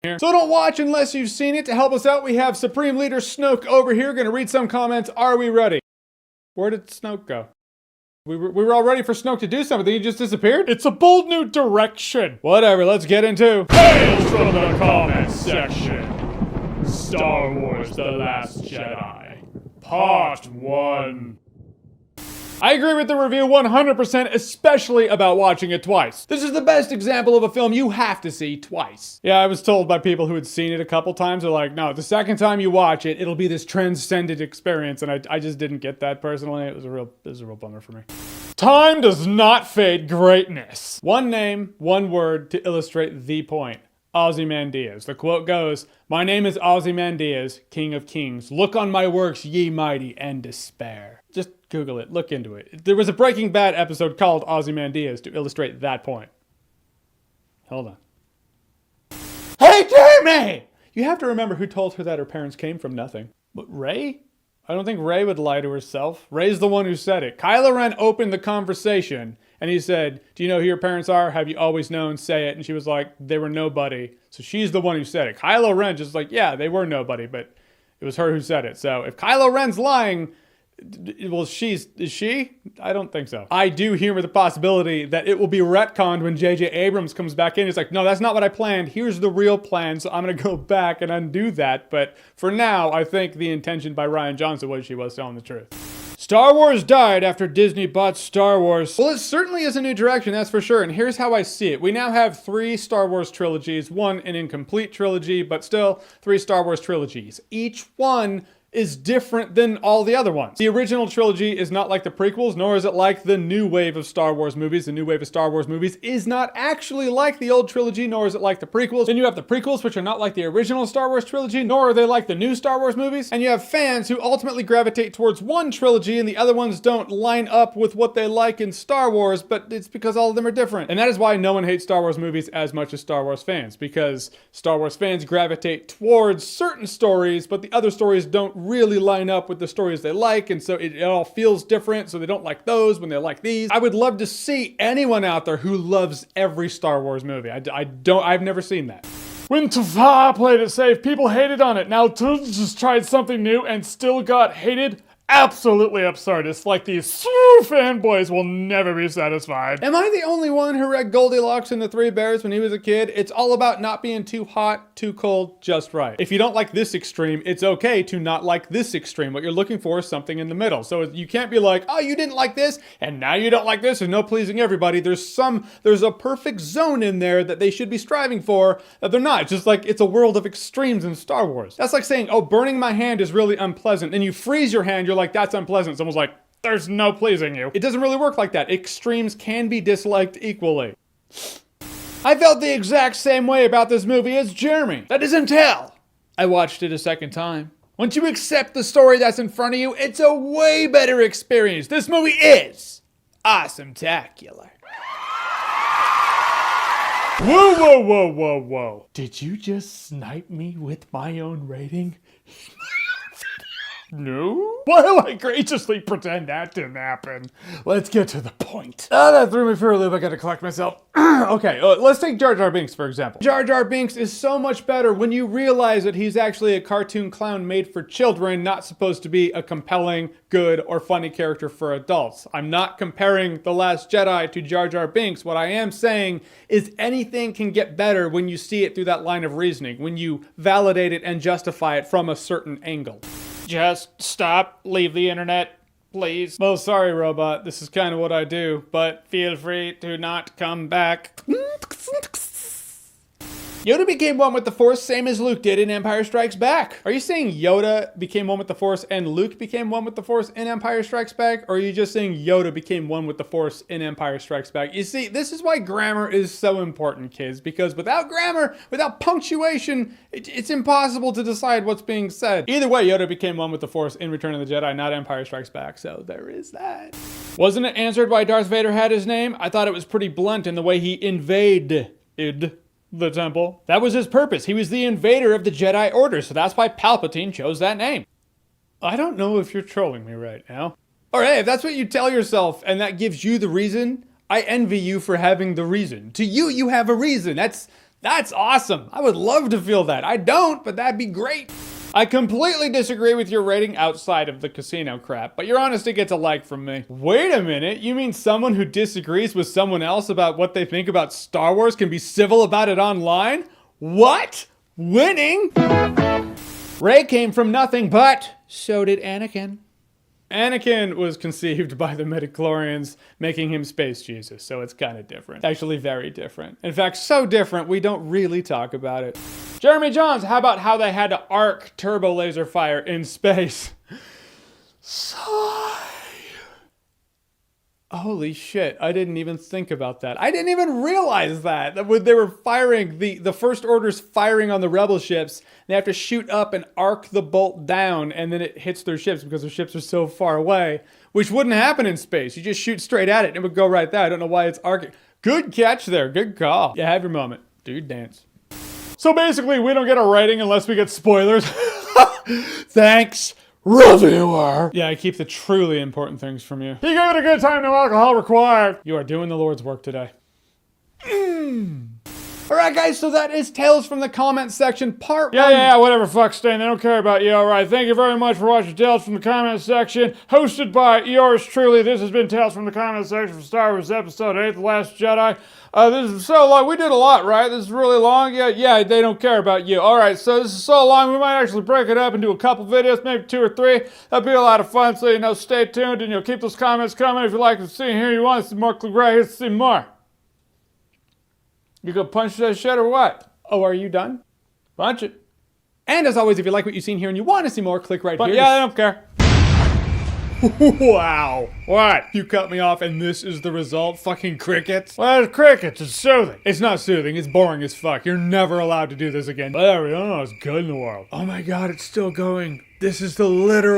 So don't watch unless you've seen it. To help us out, we have Supreme Leader Snoke over here. Gonna read some comments. Are we ready? Where did Snoke go? We were all ready for Snoke to do something. He just disappeared? It's a bold new direction. Whatever, let's get into Hails from the comments section. Star Wars The Last Jedi. Part 1. I agree with the review 100%, especially about watching it twice. This is the best example of a film you have to see twice. Yeah, I was told by people who had seen it a couple times, they're like, no, the second time you watch it, it'll be this transcendent experience, and I just didn't get that personally. It was a real bummer for me. Time does not fade greatness. One name, one word to illustrate the point. Ozymandias. The quote goes, "My name is Ozymandias, King of Kings. Look on my works, ye mighty, and despair." Just Google it. Look into it. There was a Breaking Bad episode called Ozymandias to illustrate that point. Hold on. Hey, Jamie! You have to remember who told her that her parents came from nothing. But Rey? I don't think Rey would lie to herself. Rey's the one who said it. Kylo Ren opened the conversation and he said, "Do you know who your parents are? Have you always known? Say it." And she was like, "They were nobody." So she's the one who said it. Kylo Ren just like, yeah, they were nobody, but it was her who said it. So if Kylo Ren's lying, well, is she? I don't think so. I do humor the possibility that it will be retconned when J.J. Abrams comes back in. It's like, no, that's not what I planned. Here's the real plan, so I'm gonna go back and undo that. But for now, I think the intention by Rian Johnson was she was telling the truth. Star Wars died after Disney bought Star Wars. Well, it certainly is a new direction, that's for sure, and here's how I see it. We now have 3 Star Wars trilogies, one an incomplete trilogy, but still 3 Star Wars trilogies. Each one is different than all the other ones. The original trilogy is not like the prequels, nor is it like the new wave of Star Wars movies. The new wave of Star Wars movies is not actually like the old trilogy, nor is it like the prequels. Then you have the prequels, which are not like the original Star Wars trilogy, nor are they like the new Star Wars movies. And you have fans who ultimately gravitate towards one trilogy and the other ones don't line up with what they like in Star Wars, but it's because all of them are different. And that is why no one hates Star Wars movies as much as Star Wars fans, because Star Wars fans gravitate towards certain stories, but the other stories don't really line up with the stories they like, and so it all feels different, so they don't like those when they like these. I would love to see anyone out there who loves every Star Wars movie. I've never seen that. When Tava played it safe, people hated on it. Now Tuz just tried something new and still got hated. Absolutely absurd. It's like these fanboys will never be satisfied. Am I the only one who read Goldilocks and the Three Bears when he was a kid? It's all about not being too hot, too cold, just right. If you don't like this extreme, it's okay to not like this extreme. What you're looking for is something in the middle. So you can't be like, oh, you didn't like this, and now you don't like this. There's no pleasing everybody. There's a perfect zone in there that they should be striving for that they're not. It's just like it's a world of extremes in Star Wars. That's like saying, oh, burning my hand is really unpleasant. Then you freeze your hand, you're like, that's unpleasant. Someone's like, there's no pleasing you. It doesn't really work like that. Extremes can be disliked equally. I felt the exact same way about this movie as Jeremy. That is until I watched it a second time. Once you accept the story that's in front of you, it's a way better experience. This movie is awesome-tacular. Whoa, whoa, whoa, whoa, whoa. Did you just snipe me with my own rating? No? Why do I graciously pretend that didn't happen? Let's get to the point. That threw me for a loop. I gotta collect myself. Okay, let's take Jar Jar Binks, for example. Jar Jar Binks is so much better when you realize that he's actually a cartoon clown made for children, not supposed to be a compelling, good, or funny character for adults. I'm not comparing The Last Jedi to Jar Jar Binks. What I am saying is anything can get better when you see it through that line of reasoning, when you validate it and justify it from a certain angle. Just stop, leave the internet, please. Well, sorry, robot. This is kind of what I do, but feel free to not come back. Yoda became one with the Force, same as Luke did in Empire Strikes Back. Are you saying Yoda became one with the Force and Luke became one with the Force in Empire Strikes Back? Or are you just saying Yoda became one with the Force in Empire Strikes Back? You see, this is why grammar is so important, kids, because without grammar, without punctuation, it's impossible to decide what's being said. Either way, Yoda became one with the Force in Return of the Jedi, not Empire Strikes Back, so there is that. Wasn't it answered why Darth Vader had his name? I thought it was pretty blunt in the way he invaded the temple. That was his purpose. He was the invader of the Jedi Order, so that's why Palpatine chose that name. I don't know if you're trolling me right now. Or hey, if that's what you tell yourself and that gives you the reason, I envy you for having the reason. To you, you have a reason. That's That's awesome. I would love to feel that. I don't, but that'd be great. I completely disagree with your rating outside of the casino crap, but your honesty gets a like from me. Wait a minute, you mean someone who disagrees with someone else about what they think about Star Wars can be civil about it online? What? Winning? Rey came from nothing, but so did Anakin. Anakin was conceived by the midichlorians, making him space Jesus, so it's kind of different. Actually, very different. In fact, so different, we don't really talk about it. Jeremy Johns, how about how they had to arc turbo laser fire in space? Sigh. Holy shit, I didn't even think about that. I didn't even realize that when they were firing, the First Order's firing on the rebel ships, they have to shoot up and arc the bolt down, and then it hits their ships because their ships are so far away, which wouldn't happen in space. You just shoot straight at it and it would go right there. I don't know why it's arcing. Good catch there, good call. Yeah, have your moment. Do your dance. So basically, we don't get a rating unless we get spoilers. Thanks, reviewer. Yeah, I keep the truly important things from you. You gave it a good time, no alcohol required. You are doing the Lord's work today. Alright guys, so that is Tales from the Comment Section Part 1. Yeah, whatever, fuck Stain, they don't care about you, alright. Thank you very much for watching Tales from the Comment Section, hosted by yours truly. This has been Tales from the Comment Section for Star Wars Episode 8, The Last Jedi. This is so long, we did a lot, right? This is really long, yeah, they don't care about you. Alright, so this is so long, we might actually break it up into a couple videos, maybe 2 or 3. That'd be a lot of fun, so stay tuned and keep those comments coming. If you like to see here, you want to see more, click right here to see more. You gonna punch that shit or what? Oh, are you done? Punch it. And as always, if you like what you've seen here and you want to see more, click right here. Yeah, I don't care. Wow. What? You cut me off and this is the result? Fucking crickets? Well, it's crickets. It's soothing. It's not soothing. It's boring as fuck. You're never allowed to do this again. But everything else is good in the world. Oh my god, it's still going. This is the literal